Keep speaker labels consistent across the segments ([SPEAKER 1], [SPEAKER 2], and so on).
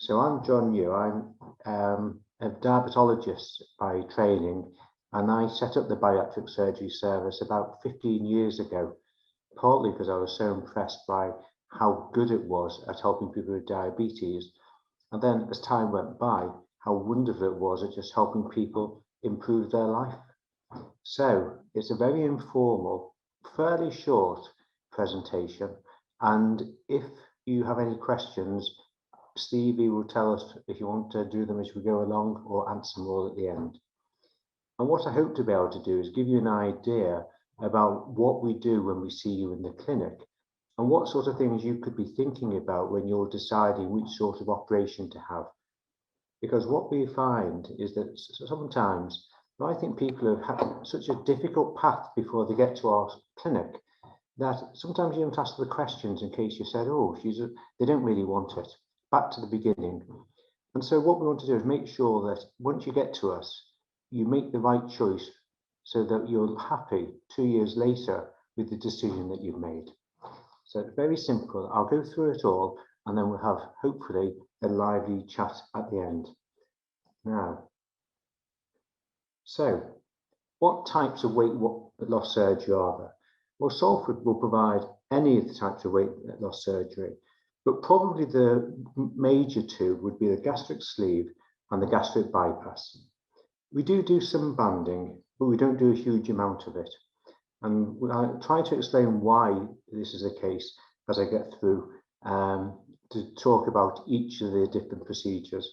[SPEAKER 1] So I'm John Yu. I'm a diabetologist by training, and I set up the bariatric surgery service about 15 years ago, partly because I was so impressed by how good it was at helping people with diabetes. And then as time went by, how wonderful it was at just helping people improve their life. So it's a very informal, fairly short presentation. And if you have any questions, Stevie will tell us if you want to do them as we go along or answer them all at the end. And what I hope to be able to do is give you an idea about what we do when we see you in the clinic and what sort of things you could be thinking about when you're deciding which sort of operation to have. Because what we find is that sometimes I think people have had such a difficult path before they get to our clinic that sometimes you have to ask the questions in case you said, oh, they don't really want it. Back to the beginning. And so what we want to do is make sure that once you get to us, you make the right choice so that you're happy 2 years later with the decision that you've made. So it's very simple. I'll go through it all and then we'll have hopefully a lively chat at the end. Now, so what types of weight loss surgery are there? Well, Salford will provide any of the types of weight loss surgery, but probably the major two would be the gastric sleeve and the gastric bypass. We do some banding, but we don't do a huge amount of it. And I'll try to explain why this is the case as I get through to talk about each of the different procedures.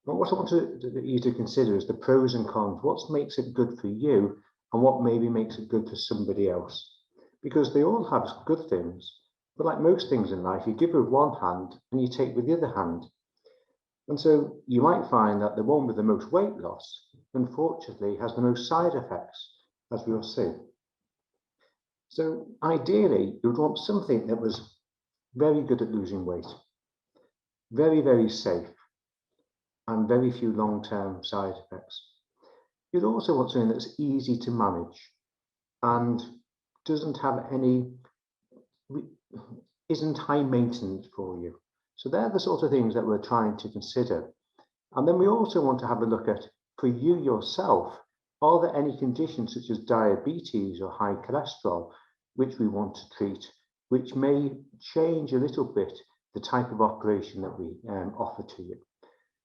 [SPEAKER 1] But what I want you to consider is the pros and cons. What makes it good for you and what maybe makes it good for somebody else? Because they all have good things. But like most things in life, you give with one hand and you take with the other hand. And so you might find that the one with the most weight loss, unfortunately, has the most side effects, as we'll see. So ideally, you would want something that was very good at losing weight, very, very safe, and very few long-term side effects. You'd also want something that's easy to manage and doesn't have any isn't high maintenance for you. So they're the sort of things that we're trying to consider. And then we also want to have a look at, for you yourself, are there any conditions such as diabetes or high cholesterol, which we want to treat, which may change a little bit the type of operation that we offer to you.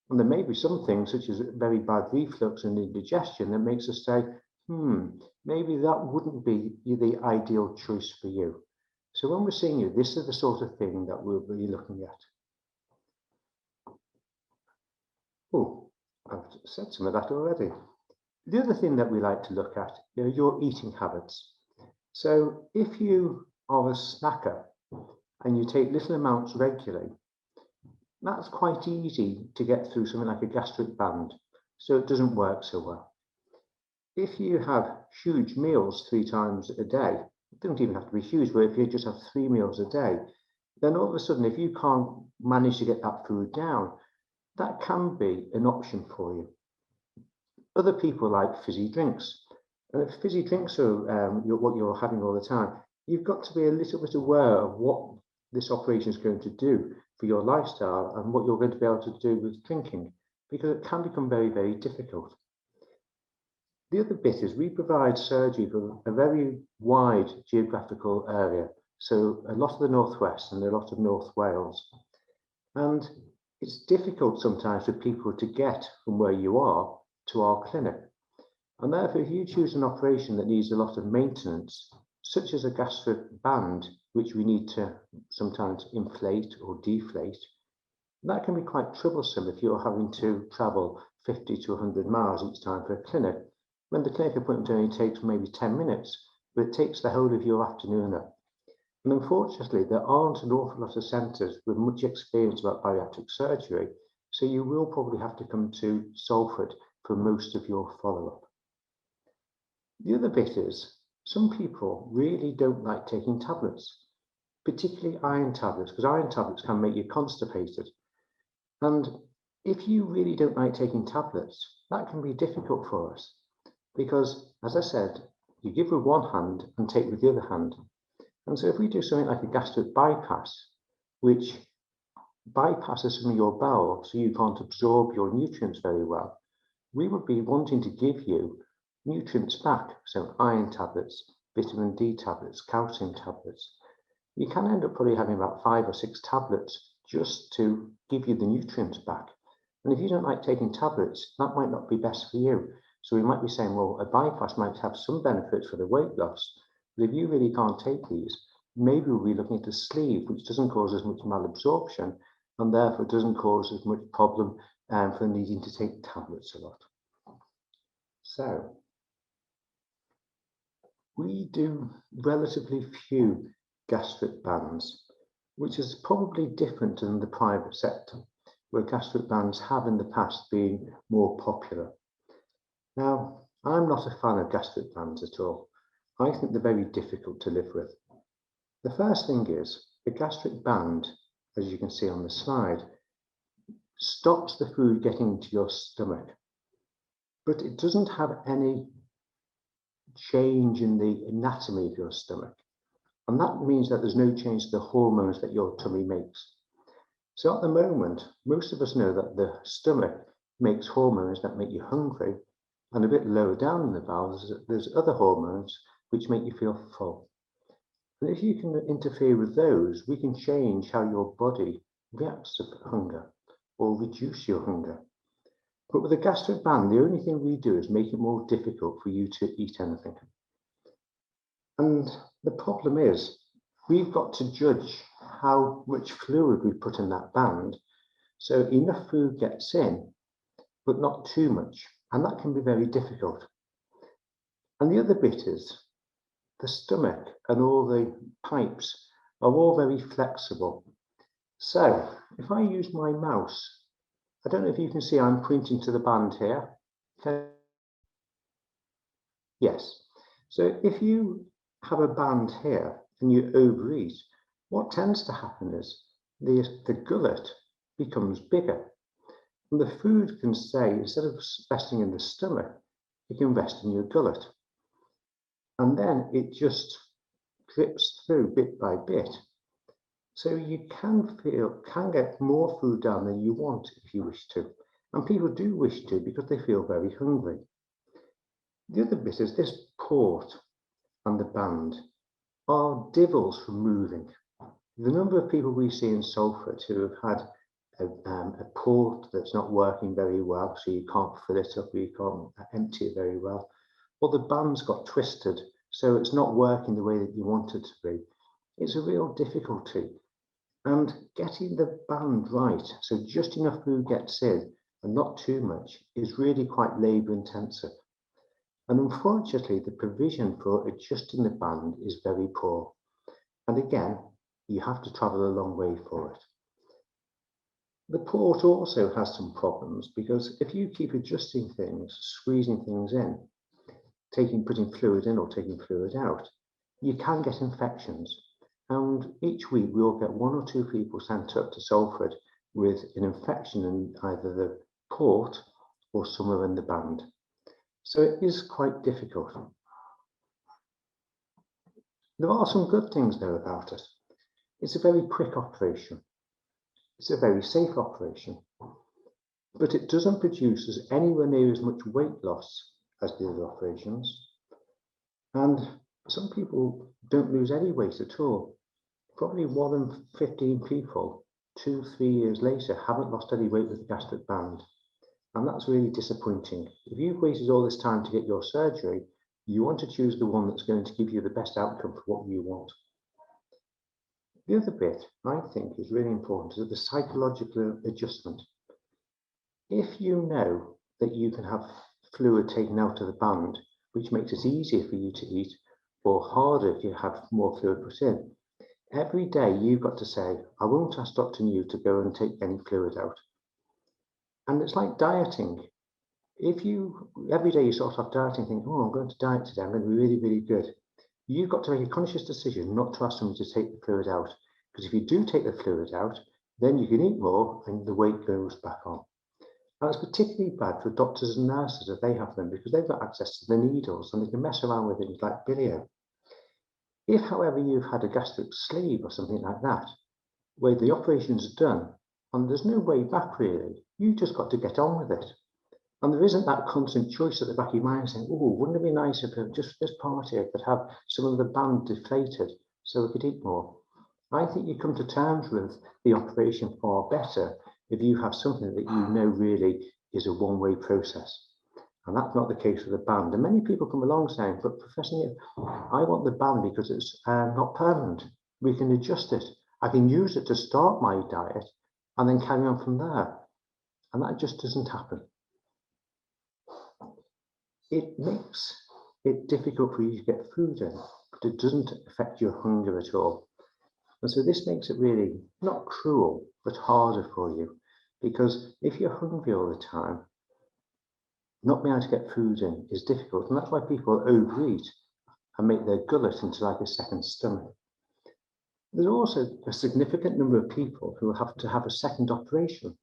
[SPEAKER 1] And there may be some things such as very bad reflux and indigestion that makes us say, maybe that wouldn't be the ideal choice for you. So when we're seeing you, this is the sort of thing that we'll be looking at. Oh, I've said some of that already. The other thing that we like to look at are your eating habits. So if you are a snacker and you take little amounts regularly, that's quite easy to get through something like a gastric band, so it doesn't work so well. If you have huge meals 3 times a day, it doesn't even have to be huge, but if you just have 3 meals a day, then all of a sudden, if you can't manage to get that food down, that can be an option for you. Other people like fizzy drinks. And if fizzy drinks are what you're having all the time, you've got to be a little bit aware of what this operation is going to do for your lifestyle and what you're going to be able to do with drinking, because it can become very, very difficult. The other bit is we provide surgery for a very wide geographical area. So a lot of the Northwest and a lot of North Wales. And it's difficult sometimes for people to get from where you are to our clinic. And therefore, if you choose an operation that needs a lot of maintenance, such as a gastric band, which we need to sometimes inflate or deflate, that can be quite troublesome if you're having to travel 50 to 100 miles each time for a clinic, when the clinic appointment only takes maybe 10 minutes, but it takes the whole of your afternoon up. And unfortunately, there aren't an awful lot of centres with much experience about bariatric surgery, so you will probably have to come to Salford for most of your follow-up. The other bit is, some people really don't like taking tablets, particularly iron tablets, because iron tablets can make you constipated. And if you really don't like taking tablets, that can be difficult for us, because, as I said, you give with one hand and take with the other hand. And so if we do something like a gastric bypass, which bypasses some of your bowel so you can't absorb your nutrients very well, we would be wanting to give you nutrients back, so iron tablets, vitamin D tablets, calcium tablets. You can end up probably having about 5 or 6 tablets just to give you the nutrients back. And if you don't like taking tablets, that might not be best for you. So we might be saying, well, a bypass might have some benefits for the weight loss, but if you really can't take these, maybe we'll be looking at a sleeve, which doesn't cause as much malabsorption and therefore doesn't cause as much problem for needing to take tablets a lot. So we do relatively few gastric bands, which is probably different than the private sector, where gastric bands have in the past been more popular. Now, I'm not a fan of gastric bands at all. I think they're very difficult to live with. The first thing is, a gastric band, as you can see on the slide, stops the food getting into your stomach, but it doesn't have any change in the anatomy of your stomach. And that means that there's no change to the hormones that your tummy makes. So at the moment, most of us know that the stomach makes hormones that make you hungry, and a bit lower down in the bowels, there's other hormones which make you feel full. And if you can interfere with those, we can change how your body reacts to hunger or reduce your hunger. But with a gastric band, the only thing we do is make it more difficult for you to eat anything. And the problem is, we've got to judge how much fluid we put in that band, so enough food gets in, but not too much, and that can be very difficult. And the other bit is, the stomach and all the pipes are all very flexible. So if I use my mouse, I don't know if you can see I'm pointing to the band here. Okay. Yes. So if you have a band here and you overeat, what tends to happen is the gullet becomes bigger. And the food can stay, instead of resting in the stomach, it can rest in your gullet. And then it just drips through bit by bit. So you can get more food down than you want if you wish to. And people do wish to because they feel very hungry. The other bit is this port and the band are divils for moving. The number of people we see in Salford who have had a port that's not working very well, so you can't fill it up, or you can't empty it very well, or the band's got twisted, so it's not working the way that you want it to be. It's a real difficulty. And getting the band right, so just enough food gets in and not too much, is really quite labour intensive. And unfortunately, the provision for adjusting the band is very poor. And again, you have to travel a long way for it. The port also has some problems because if you keep adjusting things, squeezing things in, putting fluid in or taking fluid out, you can get infections. And each week we will get 1 or 2 people sent up to Salford with an infection in either the port or somewhere in the band. So it is quite difficult. There are some good things though about it. It's a very quick operation. It's a very safe operation, but it doesn't produce anywhere near as much weight loss as the other operations. And some people don't lose any weight at all. Probably 1 in 15 people, 2-3 years later, haven't lost any weight with the gastric band. And that's really disappointing. If you've waited all this time to get your surgery, you want to choose the one that's going to give you the best outcome for what you want. The other bit, I think, is really important, is the psychological adjustment. If you know that you can have fluid taken out of the band, which makes it easier for you to eat, or harder if you have more fluid put in, every day you've got to say, I won't ask Dr. New to go and take any fluid out. And it's like dieting. If you, every day you start off dieting, think, oh, I'm going to diet today, I'm going to be really, really good. You've got to make a conscious decision not to ask somebody to take the fluid out. Because if you do take the fluid out, then you can eat more and the weight goes back on. And it's particularly bad for doctors and nurses if they have them, because they've got access to the needles and they can mess around with things like bilio. If, however, you've had a gastric sleeve or something like that, where the operation's done And there's no way back really. You just got to get on with it. And there isn't that constant choice at the back of your mind saying, oh, wouldn't it be nice if just this party I could have some of the band deflated so we could eat more. I think you come to terms with the operation far better if you have something that you know really is a one-way process. And that's not the case with the band. And many people come along saying, but Professor Neil, I want the band because it's not permanent. We can adjust it. I can use it to start my diet and then carry on from there. And that just doesn't happen. It makes it difficult for you to get food in, but it doesn't affect your hunger at all. And so this makes it really not cruel, but harder for you. Because if you're hungry all the time, not being able to get food in is difficult. And that's why people overeat and make their gullet into like a second stomach. There's also a significant number of people who have to have a second operation,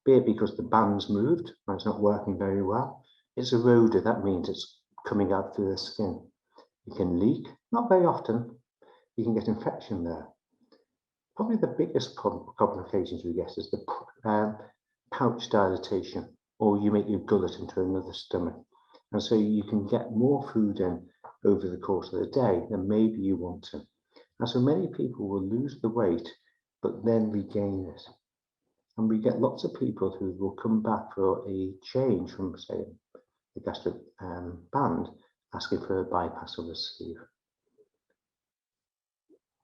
[SPEAKER 1] be it because the band's moved and it's not working very well. It's eroded, that means it's coming out through the skin. You can leak, not very often. You can get infection there. Probably the biggest complications we get is the pouch dilatation, or you make your gullet into another stomach. And so you can get more food in over the course of the day than maybe you want to. And so many people will lose the weight, but then regain it. And we get lots of people who will come back for a change from, say, the gastric band, asking for a bypass of the sleeve.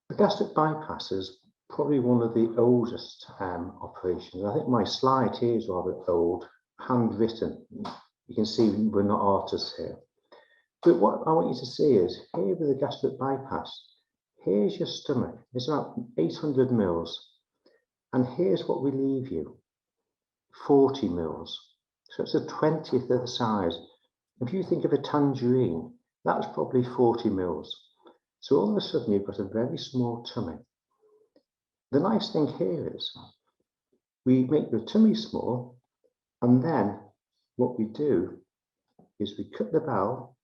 [SPEAKER 1] The gastric bypass is probably one of the oldest operations. I think my slide here is rather old, handwritten. You can see we're not artists here. But what I want you to see is, here with the gastric bypass, here's your stomach. It's about 800 mils. And here's what we leave you, 40 mils. So it's a 20th of the size. If you think of a tangerine, that's probably 40 mils. So all of a sudden you've got a very small tummy. The nice thing here is we make the tummy small, and then what we do is we cut the bowel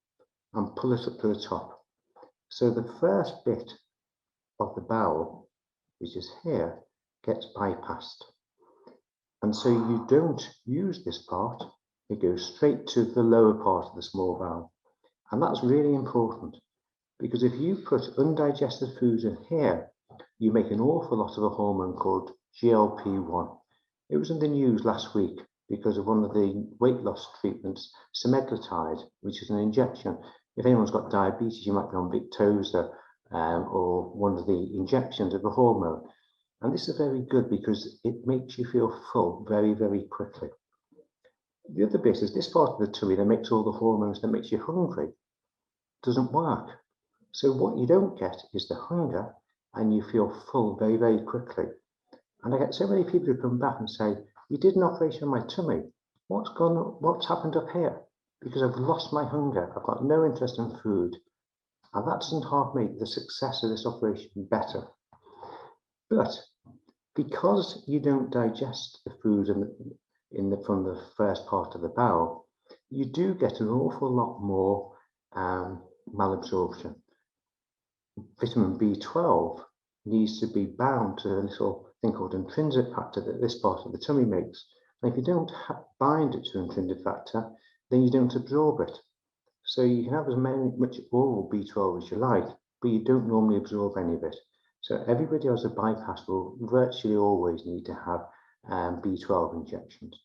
[SPEAKER 1] and pull it up to the top. So the first bit of the bowel, which is here, gets bypassed. And so you don't use this part, it goes straight to the lower part of the small bowel. And that's really important, because if you put undigested foods in here, you make an awful lot of a hormone called GLP-1. It was in the news last week because of one of the weight loss treatments, semaglutide, which is an injection. If anyone's got diabetes, you might be on Victoza or one of the injections of a hormone. And this is very good because it makes you feel full very, very quickly. The other bit is this part of the tummy that makes all the hormones that makes you hungry. Doesn't work. So what you don't get is the hunger, and you feel full very, very quickly. And I get so many people who come back and say, we did an operation on my tummy. What's happened up here? Because I've lost my hunger. I've got no interest in food. And that doesn't half make the success of this operation better. But because you don't digest the food from the first part of the bowel, you do get an awful lot more malabsorption. Vitamin B12 needs to be bound to a little thing called intrinsic factor that this part of the tummy makes. And if you don't bind it to intrinsic factor, then you don't absorb it. So you can have as much oral B12 as you like, but you don't normally absorb any of it. So everybody who has a bypass will virtually always need to have B12 injections.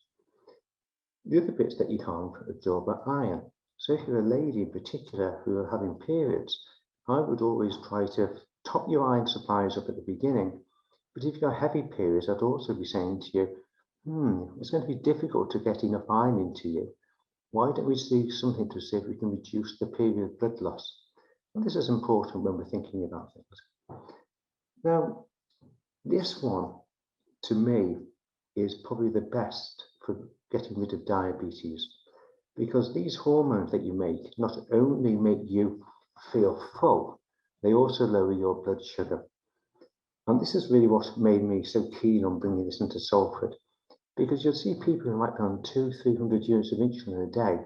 [SPEAKER 1] The other bits that you can't absorb are iron. So if you're a lady in particular who are having periods, I would always try to top your iron supplies up at the beginning. But if you've got heavy periods, I'd also be saying to you, it's going to be difficult to get enough iron into you. Why don't we see something to see if we can reduce the period blood loss? And this is important when we're thinking about things. Now, this one, to me, is probably the best for getting rid of diabetes, because these hormones that you make not only make you feel full, they also lower your blood sugar. And this is really what made me so keen on bringing this into Salford, because you'll see people who might be on 200-300 units of insulin a day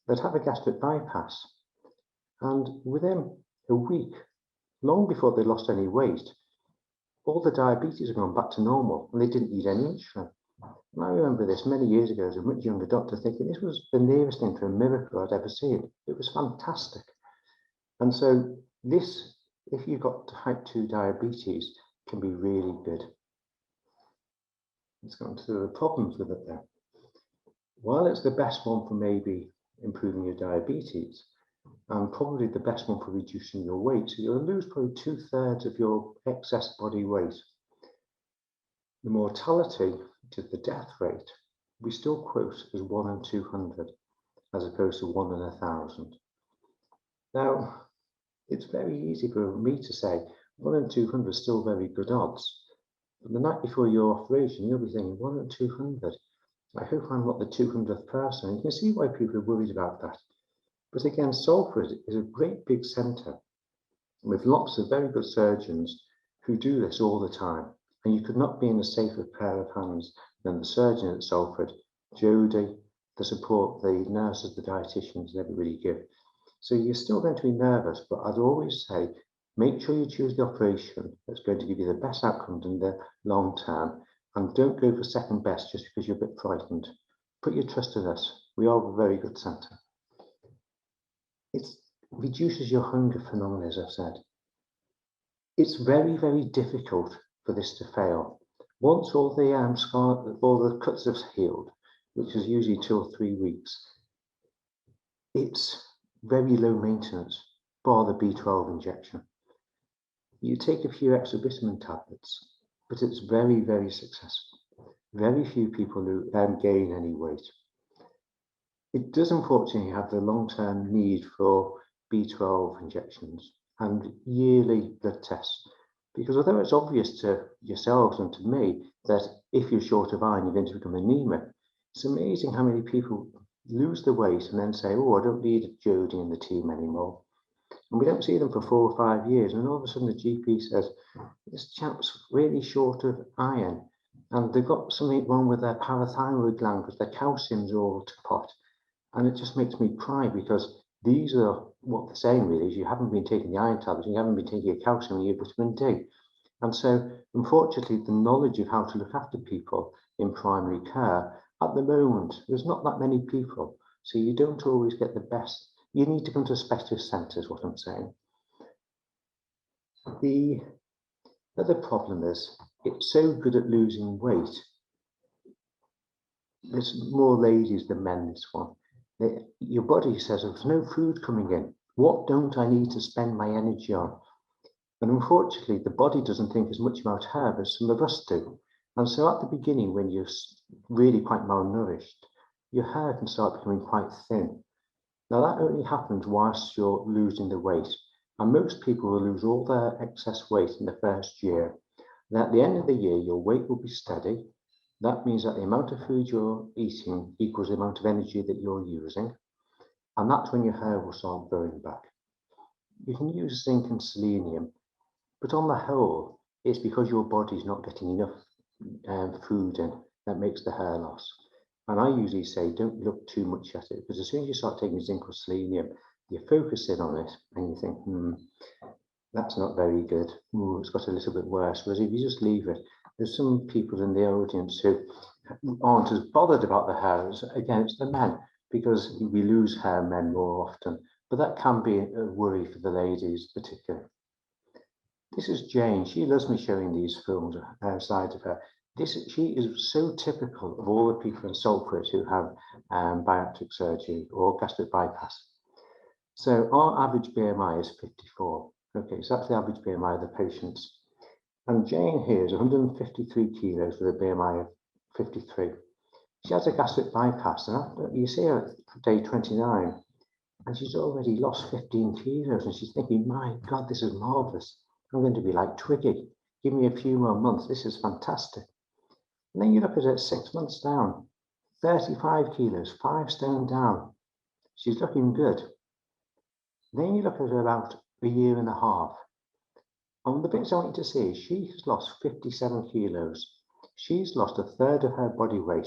[SPEAKER 1] that have a gastric bypass. And within a week, long before they lost any weight, all the diabetes had gone back to normal and they didn't need any insulin. And I remember this many years ago as a much younger doctor thinking this was the nearest thing to a miracle I'd ever seen. It was fantastic. And so this, if you've got type 2 diabetes, can be really good. Let's go on to the problems with it then. While it's the best one for maybe improving your diabetes, and probably the best one for reducing your weight, so you'll lose probably 2/3 of your excess body weight. The mortality, which is the death rate, we still quote as 1 in 200, as opposed to 1 in 1,000. Now, it's very easy for me to say 1 in 200 is still very good odds. But the night before your operation, you'll be thinking 1 in 200. I hope I'm not the 200th person. You can see why people are worried about that. But again, Salford is a great big centre with lots of very good surgeons who do this all the time. And you could not be in a safer pair of hands than the surgeon at Salford, Jodie, the support the nurses, the dietitians, and everybody give. So you're still going to be nervous, but I'd always say, make sure you choose the operation that's going to give you the best outcomes in the long term, and don't go for second best just because you're a bit frightened. Put your trust in us. We are a very good centre. It reduces your hunger phenomenon, as I've said. It's very, very difficult for this to fail. Once all the cuts have healed, which is usually 2 or 3 weeks, it's very low maintenance, bar the B12 injection. You take a few extra vitamin tablets, but it's very, very successful. Very few people who gain any weight. It does unfortunately have the long-term need for B12 injections and yearly blood tests, because although it's obvious to yourselves and to me that if you're short of iron, you're going to become anemic, it's amazing how many people lose the weight and then say, oh, I don't need Jodie in the team anymore. And we don't see them for 4 or 5 years, and all of a sudden the GP says, this chap's really short of iron, and they've got something wrong with their parathyroid gland because their calcium's all to pot. And it just makes me cry, because these are what they're saying really is you haven't been taking the iron tablets, you haven't been taking your calcium and your vitamin D. And so, unfortunately, the knowledge of how to look after people in primary care, at the moment, there's not that many people. So you don't always get the best. You need to come to a specialist centre, is what I'm saying. The other problem is, it's so good at losing weight. There's more ladies than men, this one. Your body says, there's no food coming in. What don't I need to spend my energy on? And unfortunately, the body doesn't think as much about her as some of us do. And so at the beginning, when you're really quite malnourished, your hair can start becoming quite thin. Now that only happens whilst you're losing the weight. And most people will lose all their excess weight in the first year. And at the end of the year, your weight will be steady. That means that the amount of food you're eating equals the amount of energy that you're using. And that's when your hair will start growing back. You can use zinc and selenium, but on the whole, it's because your body's not getting enough food in that makes the hair loss. And I usually say, don't look too much at it, because as soon as you start taking zinc or selenium, you focus in on it and you think, that's not very good. Ooh, it's got a little bit worse. Whereas if you just leave it, there's some people in the audience who aren't as bothered about the hair as against the men, because we lose hair men more often. But that can be a worry for the ladies particularly. This is Jane. She loves me showing these films outside of her. She is so typical of all the people in Salford who have bariatric surgery or gastric bypass. So our average BMI is 54. Okay, so that's the average BMI of the patients. And Jane here is 153 kilos with a BMI of 53. She has a gastric bypass, and after, you see her at day 29, and she's already lost 15 kilos, and she's thinking, my God, this is marvelous. I'm going to be like Twiggy. Give me a few more months. This is fantastic. And then you look at her 6 months down, 35 kilos, 5 stone down. She's looking good. Then you look at her about a year and a half. And the bits I want you to see is she has lost 57 kilos. She's lost 1/3 of her body weight.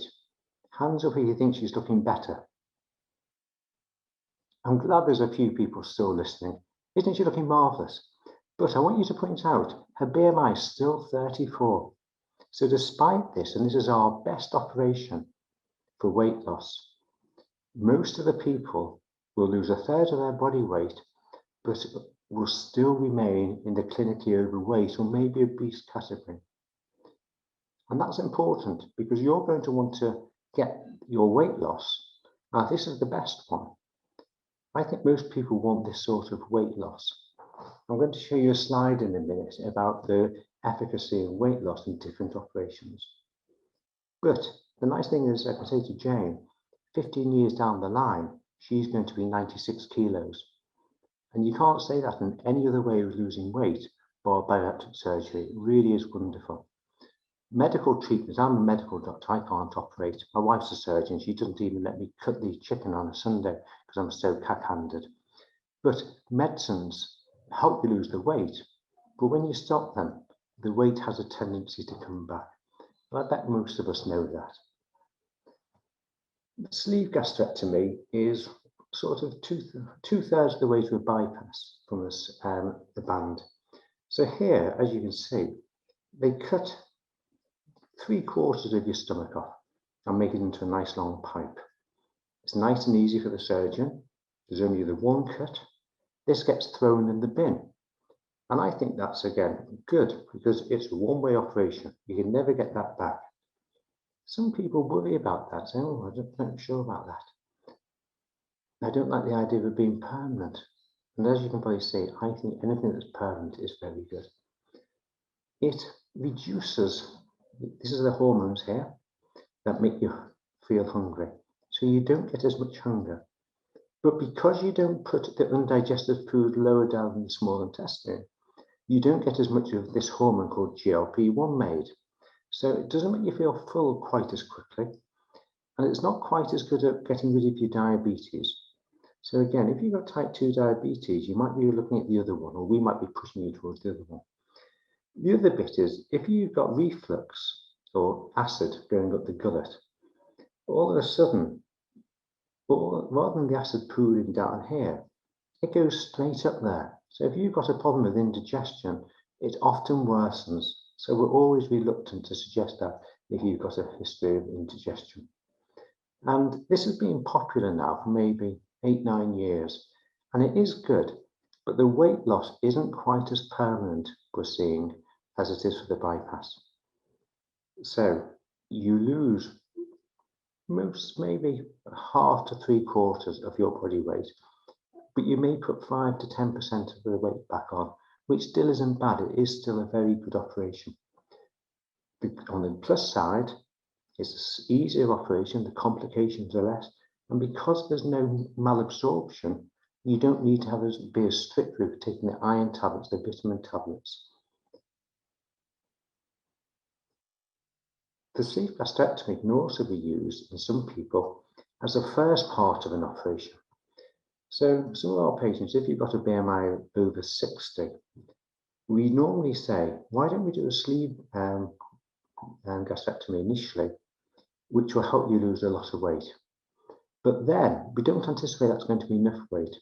[SPEAKER 1] Hands up if you think she's looking better. I'm glad there's a few people still listening. Isn't she looking marvellous? But I want you to point out her BMI is still 34. So despite this, and this is our best operation for weight loss, most of the people will lose 1/3 of their body weight, but will still remain in the clinically overweight or maybe obese category. And that's important because you're going to want to get your weight loss. Now, this is the best one. I think most people want this sort of weight loss. I'm going to show you a slide in a minute about the efficacy of weight loss in different operations. But the nice thing is, I can say to Jane, 15 years down the line, she's going to be 96 kilos. And you can't say that in any other way of losing weight bar bariatric surgery. It really is wonderful. Medical treatment, I'm a medical doctor, I can't operate. My wife's a surgeon, she doesn't even let me cut the chicken on a Sunday because I'm so cack-handed. But medicines help you lose the weight, but when you stop them, the weight has a tendency to come back. I bet most of us know that. The sleeve gastrectomy is sort of two-thirds of the way to a bypass from the band. So here, as you can see, they cut 3/4 of your stomach off and make it into a nice long pipe. It's nice and easy for the surgeon. There's only the one cut. This gets thrown in the bin. And I think that's, again, good because it's a one-way operation. You can never get that back. Some people worry about that, saying, oh, I'm not sure about that. I don't like the idea of it being permanent. And as you can probably see, I think anything that's permanent is very good. It reduces, this is the hormones here that make you feel hungry. So you don't get as much hunger. But because you don't put the undigested food lower down in the small intestine, you don't get as much of this hormone called GLP-1 made. So it doesn't make you feel full quite as quickly. And it's not quite as good at getting rid of your diabetes. So again, if you've got type 2 diabetes, you might be looking at the other one, or we might be pushing you towards the other one. The other bit is, if you've got reflux or acid going up the gullet, all of a sudden, rather than the acid pooling down here, it goes straight up there. So if you've got a problem with indigestion, it often worsens. So we're always reluctant to suggest that if you've got a history of indigestion. And this has been popular now for maybe 8-9 years, and it is good, but the weight loss isn't quite as permanent, we're seeing, as it is for the bypass. So you lose maybe 1/2 to 3/4 of your body weight, but you may put 5 to 10% of the weight back on, which still isn't bad. It is still a very good operation. On the plus side, it's an easier operation, the complications are less, and because there's no malabsorption, you don't need to be as strict with taking the iron tablets, the vitamin tablets. The sleeve gastrectomy can also be used in some people as the first part of an operation. So some of our patients, if you've got a BMI over 60, we normally say, why don't we do a sleeve gastrectomy initially, which will help you lose a lot of weight. But then we don't anticipate that's going to be enough weight.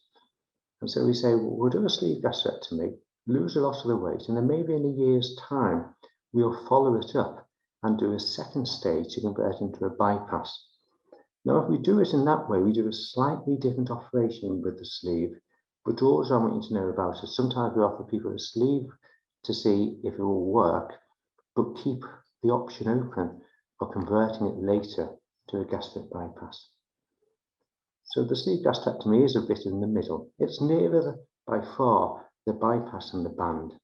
[SPEAKER 1] And so we say, well, we'll do a sleeve gastrectomy, lose a lot of the weight, and then maybe in a year's time, we'll follow it up and do a second stage to convert it into a bypass. Now, if we do it in that way, we do a slightly different operation with the sleeve, but all I want you to know about is sometimes we offer people a sleeve to see if it will work, but keep the option open for converting it later to a gastric bypass. So the sleeve gastrectomy is a bit in the middle. It's nearer by far the bypass and the band,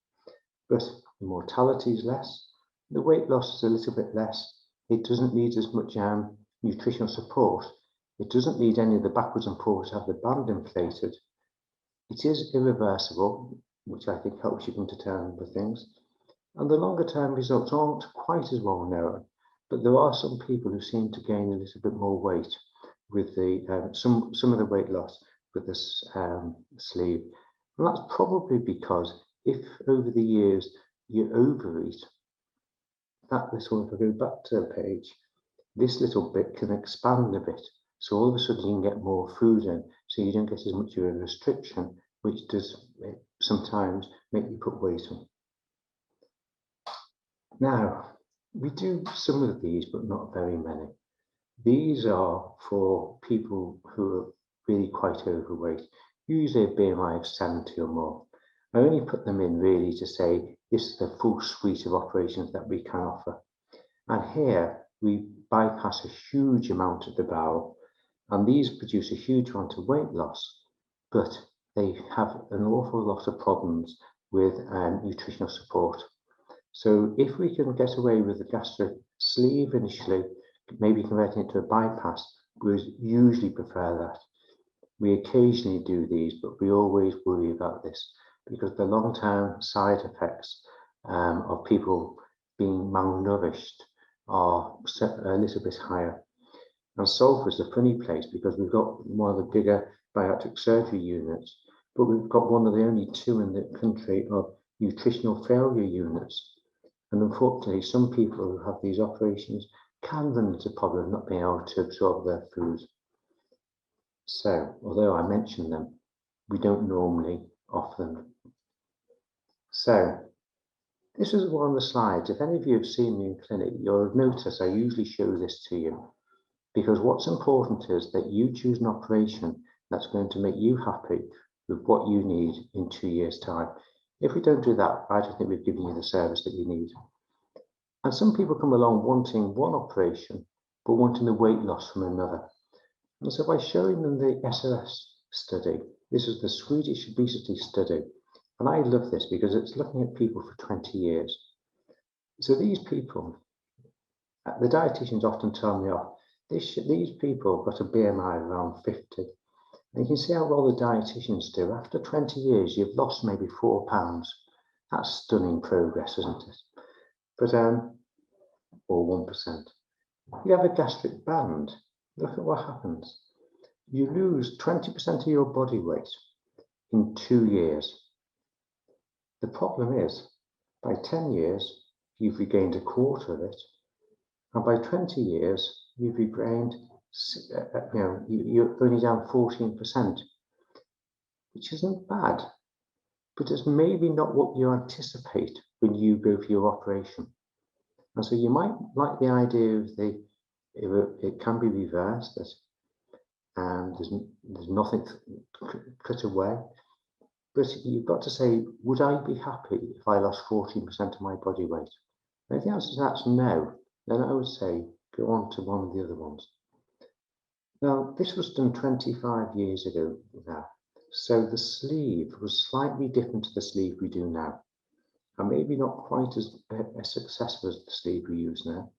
[SPEAKER 1] but the mortality is less, the weight loss is a little bit less, it doesn't need as much nutritional support, it doesn't need any of the backwards and forwards to have the band inflated. It is irreversible, which I think helps you come to terms with things, and the longer term results aren't quite as well known, but there are some people who seem to gain a little bit more weight with the some of the weight loss with this sleeve. And that's probably because if over the years you overeat, that little, if I go back to the page, this little bit can expand a bit. So all of a sudden you can get more food in, so you don't get as much of a restriction, which does sometimes make you put weight on. Now, we do some of these, but not very many. These are for people who are really quite overweight, usually a BMI of 70 or more. I only put them in really to say this is the full suite of operations that we can offer. And here we bypass a huge amount of the bowel, and these produce a huge amount of weight loss, but they have an awful lot of problems with nutritional support. So if we can get away with the gastric sleeve initially, maybe converting it to a bypass, we usually prefer that. We occasionally do these, but we always worry about this because the long-term side effects of people being malnourished are a little bit higher. And Salford is a funny place because we've got one of the bigger bariatric surgery units, but we've got one of the only two in the country of nutritional failure units. And unfortunately, some people who have these operations can run into problem not being able to absorb their food. So, although I mention them, we don't normally offer them. So, this is one of the slides. If any of you have seen me in clinic, you'll have noticed I usually show this to you because what's important is that you choose an operation that's going to make you happy with what you need in 2 years' time. If we don't do that, I don't think we've given you the service that you need. And some people come along wanting one operation, but wanting the weight loss from another. And so by showing them the SOS study, this is the Swedish obesity study. And I love this because it's looking at people for 20 years. So these people, the dietitians often tell me off, these people got a BMI around 50. And you can see how well the dietitians do. After 20 years, you've lost maybe 4 pounds. That's stunning progress, isn't it? But, or 1%. You have a gastric band. Look at what happens. You lose 20% of your body weight in 2 years. The problem is, by 10 years, you've regained a quarter of it. And by 20 years, you've regained, you're only down 14%, which isn't bad, but it's maybe not what you anticipate when you go for your operation. And so you might like the idea of it can be reversed, and there's nothing cut away. But you've got to say, would I be happy if I lost 14% of my body weight? And if the answer to that's no, then I would say go on to one of the other ones. Now, this was done 25 years ago now. So the sleeve was slightly different to the sleeve we do now. And maybe not quite as successful as the sleeve we use now.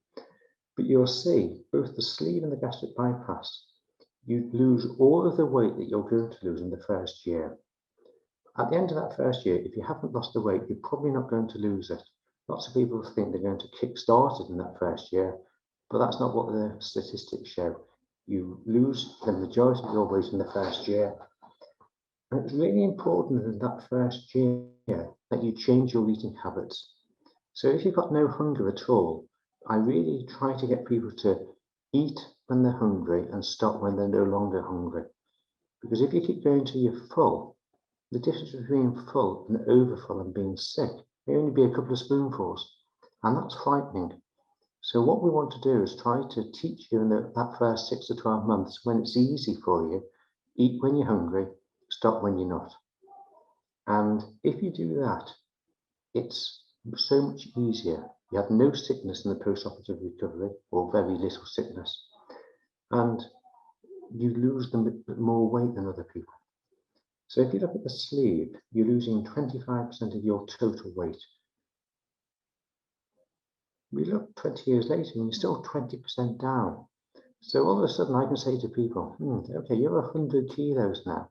[SPEAKER 1] But you'll see, both the sleeve and the gastric bypass, you lose all of the weight that you're going to lose in the first year. At the end of that first year, if you haven't lost the weight, you're probably not going to lose it. Lots of people think they're going to kick-start it in that first year, but that's not what the statistics show. You lose the majority of your weight in the first year. And it's really important in that first year that you change your eating habits. So if you've got no hunger at all, I really try to get people to eat when they're hungry and stop when they're no longer hungry. Because if you keep going till you're full, the difference between full and overfull and being sick may only be a couple of spoonfuls, and that's frightening. So what we want to do is try to teach you in that first 6 to 12 months, when it's easy for you, eat when you're hungry, stop when you're not. And if you do that, it's so much easier. You have no sickness in the post-operative recovery, or very little sickness, and you lose more weight than other people. So if you look at the sleeve, you're losing 25% of your total weight. We look 20 years later and you're still 20% down. So all of a sudden I can say to people, okay, you're 100 kilos now.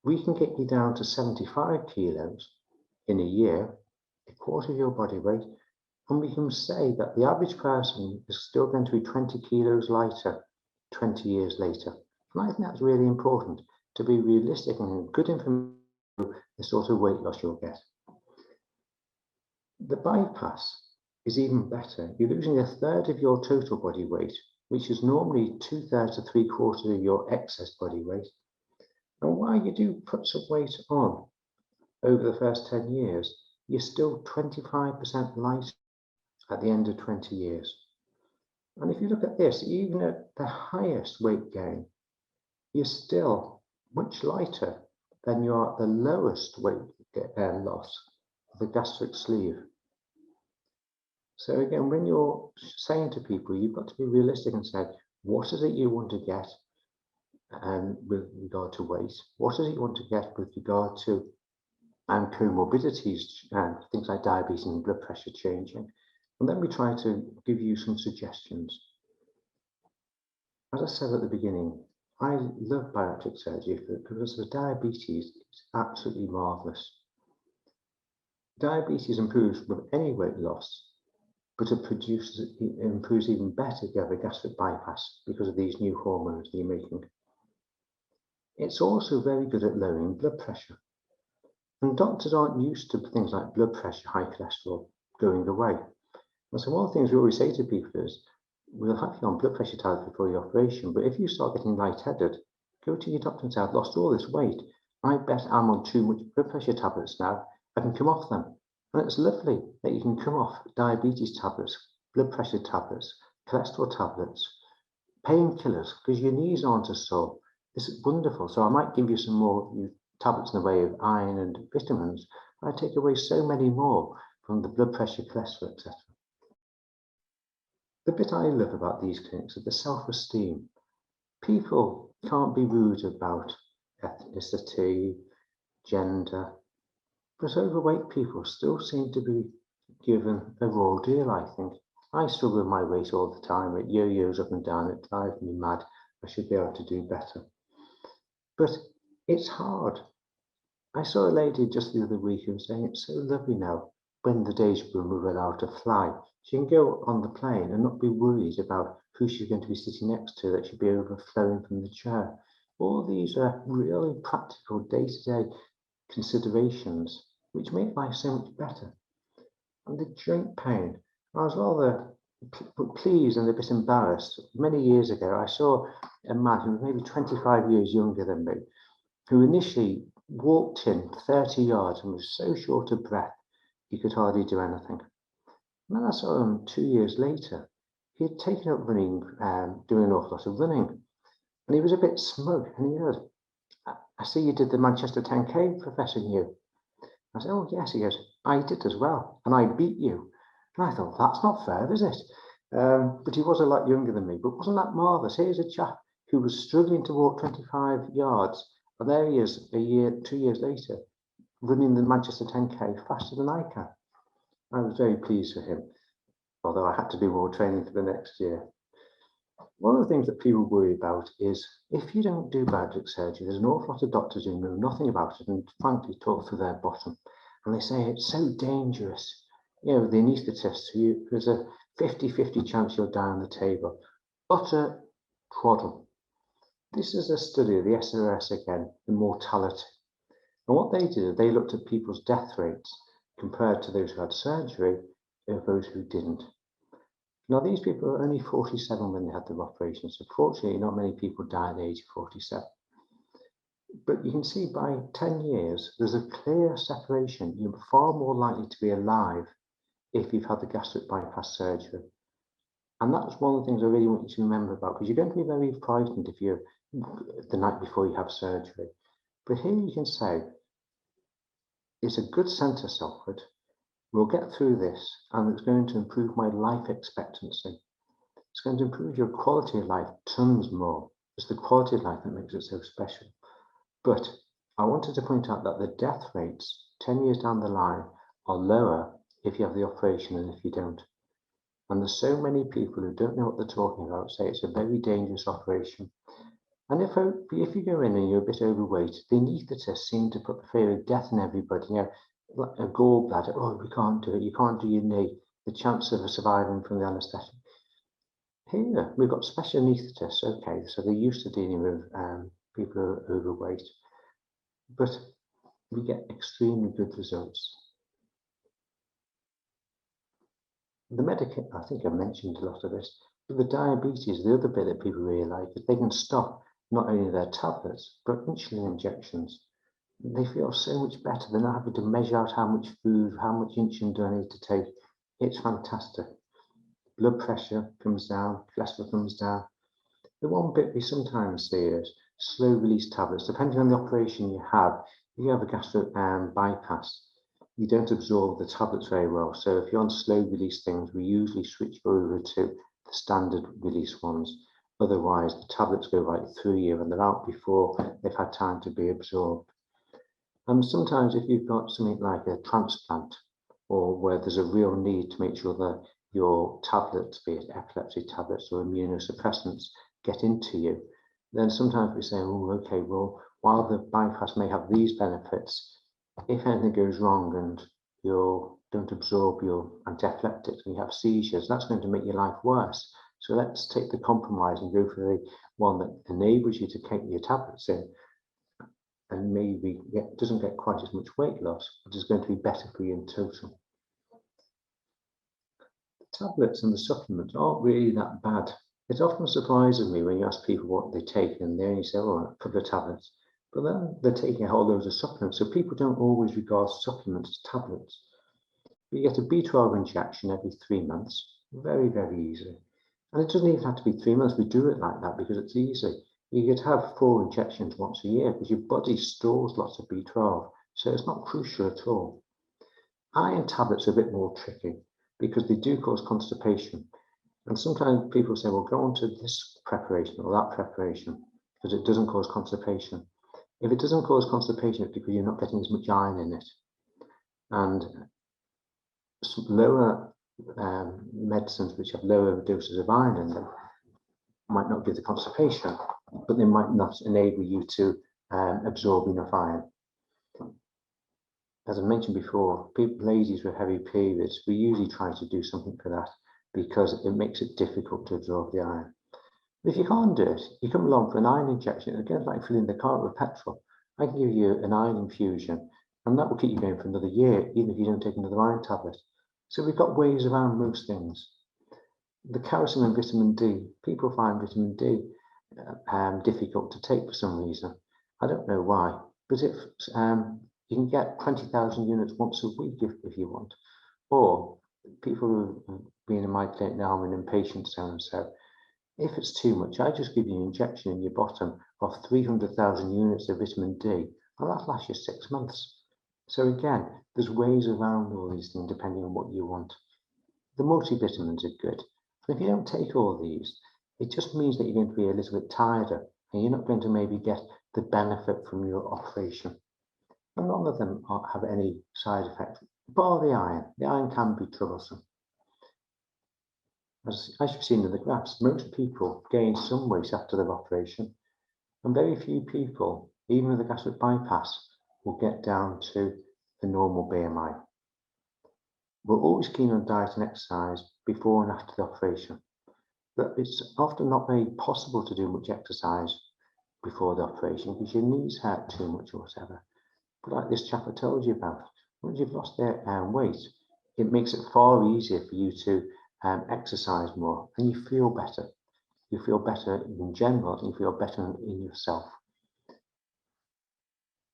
[SPEAKER 1] We can get you down to 75 kilos in a year, a quarter of your body weight, and we can say that the average person is still going to be 20 kilos lighter 20 years later. And I think that's really important, to be realistic and good information, the sort of weight loss you'll get. The bypass is even better. You're losing 1/3 of your total body weight, which is normally 2/3 to 3/4 of your excess body weight. And while you do put some weight on over the first 10 years, you're still 25% lighter at the end of 20 years. And if you look at this, even at the highest weight gain, you're still much lighter than you are at the lowest weight loss of the gastric sleeve. So again, when you're saying to people, you've got to be realistic and say, what is it you want to get with regard to weight? What is it you want to get with regard to comorbidities, things like diabetes and blood pressure changing? And then we try to give you some suggestions. As I said at the beginning, I love bariatric surgery because the diabetes is absolutely marvelous. Diabetes improves with any weight loss, but it improves even better if you have a gastric bypass because of these new hormones that you're making. It's also very good at lowering blood pressure. And doctors aren't used to things like blood pressure, high cholesterol going away. And so one of the things we always say to people is, we'll have you on blood pressure tablets before your operation, but if you start getting lightheaded, go to your doctor and say, I've lost all this weight. I bet I'm on too much blood pressure tablets now. I can come off them. And it's lovely that you can come off diabetes tablets, blood pressure tablets, cholesterol tablets, painkillers, because your knees aren't as sore. This is wonderful. So I might give you some more tablets in the way of iron and vitamins. I take away so many more from the blood pressure, cholesterol, etc. The bit I love about these clinics is the self-esteem. People can't be rude about ethnicity, gender, but overweight people still seem to be given a raw deal, I think. I struggle with my weight all the time. It yo-yos up and down. It drives me mad. I should be able to do better. But it's hard. I saw a lady just the other week who was saying it's so lovely now when the days when we were allowed to fly. She can go on the plane and not be worried about who she's going to be sitting next to, that she'll be overflowing from the chair. All these are really practical day-to-day considerations which make life so much better. And the joint pain, I was rather pleased and a bit embarrassed. Many years ago, I saw a man who was maybe 25 years younger than me, who initially walked in 30 yards and was so short of breath, he could hardly do anything. And then I saw him 2 years later. He had taken up running, doing an awful lot of running, and he was a bit smug. And he goes, I see you did the Manchester 10K, Professor New. I said, oh yes. He goes, I did as well, and I beat you. And I thought, that's not fair, is it? But he was a lot younger than me. But wasn't that marvellous? Here's a chap who was struggling to walk 25 yards, and there he is 2 years later, running the Manchester 10K faster than I can. I was very pleased for him, although I had to do more training for the next year. One of the things that people worry about is if you don't do bariatric surgery, there's an awful lot of doctors who know nothing about it and frankly talk through their bottom. And they say it's so dangerous. You know, the anaesthetist, there's a 50-50 chance you'll die on the table. Utter twaddle. This is a study of the SRS again, the mortality. And what they did, they looked at people's death rates compared to those who had surgery and those who didn't. Now, these people were only 47 when they had their operation, so fortunately, not many people died at the age of 47. But you can see by 10 years, there's a clear separation. You're far more likely to be alive if you've had the gastric bypass surgery. And that's one of the things I really want you to remember about, because you're going to be very frightened if you're the night before you have surgery. But here you can say, it's a good centre, Salford. We'll get through this, and it's going to improve my life expectancy. It's going to improve your quality of life tons more. It's the quality of life that makes it so special. But I wanted to point out that the death rates 10 years down the line are lower if you have the operation than if you don't. And there's so many people who don't know what they're talking about, say it's a very dangerous operation. And if you go in and you're a bit overweight, the anaesthetists seem to put the fear of death in everybody. You know, like a gallbladder, oh, we can't do it, you can't do your knee, the chance of surviving from the anaesthetic. Here, we've got special anaesthetists, okay, so they're used to dealing with people who are overweight, but we get extremely good results. The medicine, I think I mentioned a lot of this, but the diabetes, the other bit that people really like is they can stop not only their tablets, but insulin injections. They feel so much better. They're not having to measure out how much food, how much insulin do I need to take. It's fantastic. Blood pressure comes down, cholesterol comes down. The one bit we sometimes see is slow release tablets. Depending on the operation you have, if you have a gastric bypass, you don't absorb the tablets very well. So if you're on slow release things, we usually switch over to the standard release ones. Otherwise, the tablets go right through you and they're out before they've had time to be absorbed. And sometimes if you've got something like a transplant, or where there's a real need to make sure that your tablets, be it epilepsy tablets or immunosuppressants, get into you, then sometimes we say, oh, okay, well, while the bypass may have these benefits, if anything goes wrong and you don't absorb your anti-epileptics and you have seizures, that's going to make your life worse. So let's take the compromise and go for the one that enables you to take your tablets in and maybe doesn't get quite as much weight loss, but is going to be better for you in total. The tablets and the supplements aren't really that bad. It often surprises me when you ask people what they take and they only say, oh, a couple of tablets. But then they're taking a whole load of supplements. So people don't always regard supplements as tablets. You get a B12 injection every 3 months, very, very easy. And it doesn't even have to be 3 months. We do it like that because it's easy. You could have 4 injections once a year because your body stores lots of B12. So it's not crucial at all. Iron tablets are a bit more tricky because they do cause constipation. And sometimes people say, well, go on to this preparation or that preparation because it doesn't cause constipation. If it doesn't cause constipation, it's because you're not getting as much iron in it. And lower medicines which have lower doses of iron in them might not give the constipation, but they might not enable you to absorb enough iron. As I mentioned before, ladies with heavy periods, we usually try to do something for that because it makes it difficult to absorb the iron. If you can't do it, you come along for an iron injection. Again, like filling the car with petrol. I can give you an iron infusion, and that will keep you going for another year, even if you don't take another iron tablet. So we've got ways around most things. The calcium and vitamin D, people find vitamin D difficult to take for some reason. I don't know why, but if you can get 20,000 units once a week if you want, or people who have been in my clinic now, I'm an inpatient so-and-so. If it's too much, I just give you an injection in your bottom of 300,000 units of vitamin D, and that'll last you 6 months. So again, there's ways around all these things depending on what you want. The multivitamins are good. And if you don't take all these, it just means that you're going to be a little bit tireder and you're not going to maybe get the benefit from your operation. And none of them have any side effects, bar the iron. The iron can be troublesome. As you've seen in the graphs, most people gain some weight after their operation, and very few people, even with a gastric bypass, will get down to the normal BMI. We're always keen on diet and exercise before and after the operation, but it's often not very possible to do much exercise before the operation because your knees hurt too much or whatever. But like this chap I told you about, once you've lost their weight, it makes it far easier for you to exercise more, and you feel better. You feel better in general, and you feel better in yourself.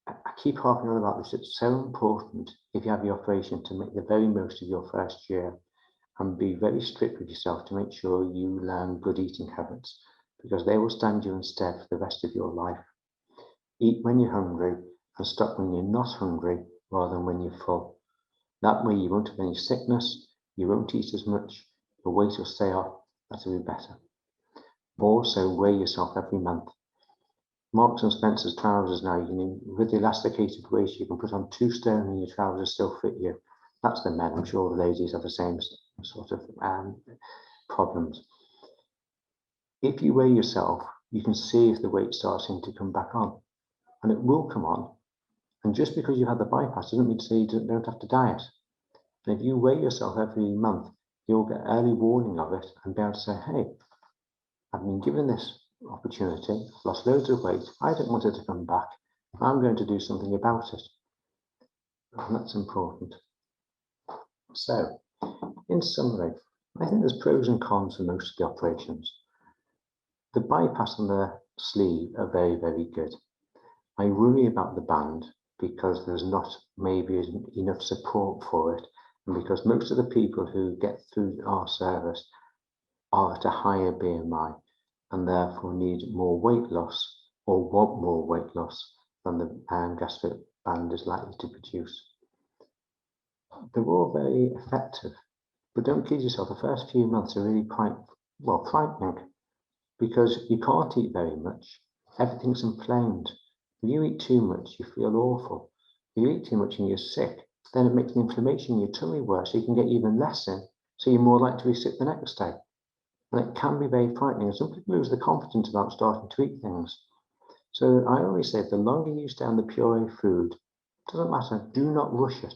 [SPEAKER 1] I keep harping on about this. It's so important if you have your operation to make the very most of your first year and be very strict with yourself to make sure you learn good eating habits because they will stand you in stead for the rest of your life. Eat when you're hungry and stop when you're not hungry rather than when you're full. That way you won't have any sickness, you won't eat as much, your weight will stay off, that'll be better. Also weigh yourself every month. Marks and Spencer's trousers now, with the elasticated waist, you can put on 2 stone and your trousers still fit you. That's the men. I'm sure the ladies have the same sort of problems. If you weigh yourself, you can see if the weight starting to come back on, and it will come on. And just because you had the bypass doesn't mean to say you don't have to diet. And if you weigh yourself every month, you'll get early warning of it and be able to say, hey, I've been given this opportunity, lost loads of weight, I don't want it to come back, I'm going to do something about it. And that's important. So, in summary, I think there's pros and cons for most of the operations. The bypass and the sleeve are very, very good. I worry about the band because there's not maybe enough support for it, and because most of the people who get through our service are at a higher BMI and therefore need more weight loss or want more weight loss than the gastric band is likely to produce. They're all very effective, but don't kid yourself, the first few months are really quite, well, frightening, because you can't eat very much. Everything's inflamed. If you eat too much, you feel awful. If you eat too much and you're sick, then it makes the inflammation in your tummy worse, so you can get even less in, so you're more likely to be sick the next day. And it can be very frightening, and some people lose the confidence about starting to eat things. So I always say, the longer you stay on the puree food, doesn't matter, do not rush it.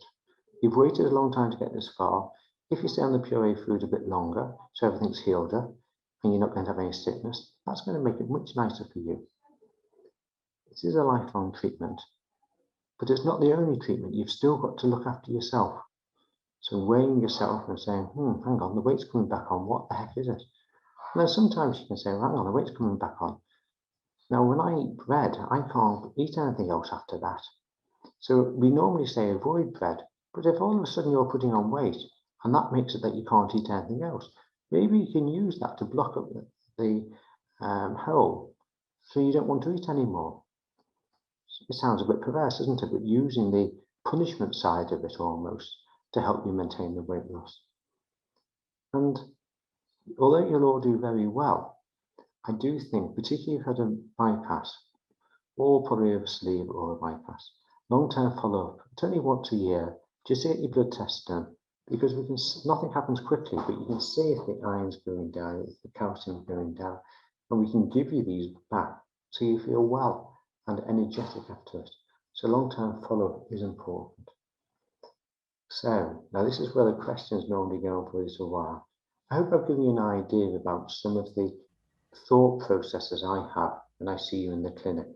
[SPEAKER 1] You've waited a long time to get this far. If you stay on the puree food a bit longer, so everything's healed up, and you're not going to have any sickness, that's going to make it much nicer for you. This is a lifelong treatment, but it's not the only treatment. You've still got to look after yourself. So weighing yourself and saying, hang on, the weight's coming back on, what the heck is it? And then sometimes you can say, hang on, the weight's coming back on. Now, when I eat bread, I can't eat anything else after that. So we normally say avoid bread, but if all of a sudden you're putting on weight, and that makes it that you can't eat anything else, maybe you can use that to block up the hole, so you don't want to eat anymore. It sounds a bit perverse, isn't it? But using the punishment side of it almost to help you maintain the weight loss. And although you'll all do very well, I do think, particularly if you've had a bypass, or probably a sleeve or a bypass, long-term follow-up, it's only once a year, just get your blood test done, because nothing happens quickly, but you can see if the iron's going down, if the calcium's going down, and we can give you these back so you feel well and energetic after it. So long-term follow-up is important. So now this is where the questions normally go on for a little while. I hope I've given you an idea about some of the thought processes I have when I see you in the clinic.